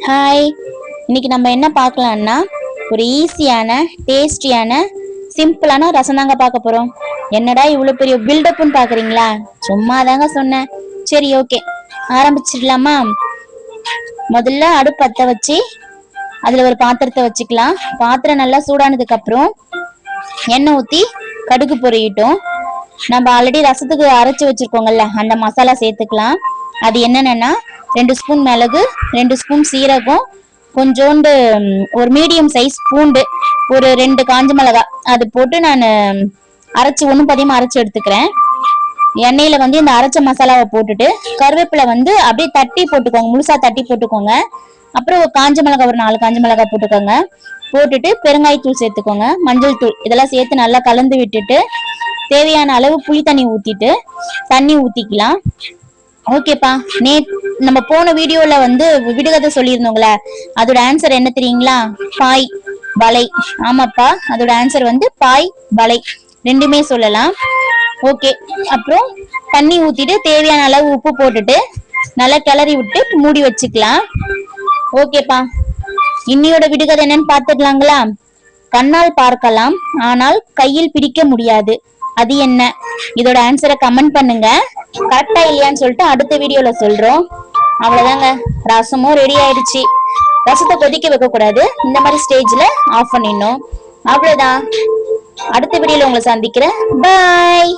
Hi, இன்னைக்கு நம்ம என்ன பார்க்கலாம்னா ஒரு ஈஸியான டேஸ்டியான சிம்பிளான ரசம் தாங்க பார்க்க போறோம். என்னடா இவ்வளவு பெரிய பில்டப்னு பாக்குறீங்களா? சும்மா தாங்க சொன்னேன். சரி, ஓகே, ஆரம்பிச்சிடலாமா? முதல்ல அடுப்பு பத்த வச்சு அதுல ஒரு பாத்திரத்தை வச்சுக்கலாம். பாத்திரம் நல்லா சூடானதுக்கு அப்புறம் எண்ணெய் ஊத்தி கடுகு பொரியட்டும். நம்ம ஆல்ரெடி ரசத்துக்கு அரைச்சு வச்சிருக்கோங்கல்ல, அந்த மசாலா சேர்த்துக்கலாம். அது என்னென்னா 2 ஸ்பூன் மிளகு, 2 ஸ்பூன் சீரகம், கொஞ்சோண்டு ஒரு மீடியம் சைஸ் பூண்டு, ஒரு 2 காஞ்ச மிளகாய் அது போட்டு நான் அரைச்சி ஒன்றும் பதியமா அரைச்சி எடுத்துக்கிறேன். எண்ணெயில இந்த அரைச்ச மசாலாவை போட்டுட்டு கருவேப்பிலை அப்படியே தட்டி போட்டுக்கோங்க, முழுசா தட்டி போட்டுக்கோங்க. அப்புறம் காஞ்ச மிளகாய் ஒரு 4 காஞ்ச மிளகாய் போட்டுக்கோங்க. போட்டுட்டு பெருங்காயத்தூள் சேர்த்துக்கோங்க, மஞ்சள் தூள் இதெல்லாம் சேர்த்து நல்லா கலந்து விட்டுட்டு தேவையான அளவு புளி தண்ணி ஊத்திக்கலாம். ஓகேப்பா, நம்ம போன வீடியோல விடுகதை சொல்லியிருந்தோங்களே, அதோட ஆன்சர் என்ன தெரியுங்களா? பாய் வலை. ஆமாப்பா, அதோட ஆன்சர் பாய் வலை, ரெண்டுமே சொல்லலாம். ஓகே, அப்புறம் தண்ணி ஊத்திட்டு தேவையான அளவு உப்பு போட்டுட்டு நல்லா கிளறி விட்டு மூடி வச்சுக்கலாம். ஓகேப்பா, இன்னியோட விடுகதை என்னன்னு பாத்துக்கலாங்களா? கண்ணால் பார்க்கலாம், ஆனால் கையில் பிடிக்க முடியாது, அது என்ன? இதோட ஆன்சரை கமெண்ட் பண்ணுங்க. கரெக்டா இல்லையான்னு சொல்லிட்டு அடுத்த வீடியோல சொல்றோம். அவ்வளவுதாங்க, ரசமும் ரெடி ஆயிடுச்சு. ரசத்தை கொதிக்க வைக்க கூடாது, இந்த மாதிரி ஸ்டேஜ்ல ஆஃப் பண்ணிடணும். அவ்வளவுதான். அடுத்த வீடியோல உங்களை சந்திக்கிறேன். பாய்.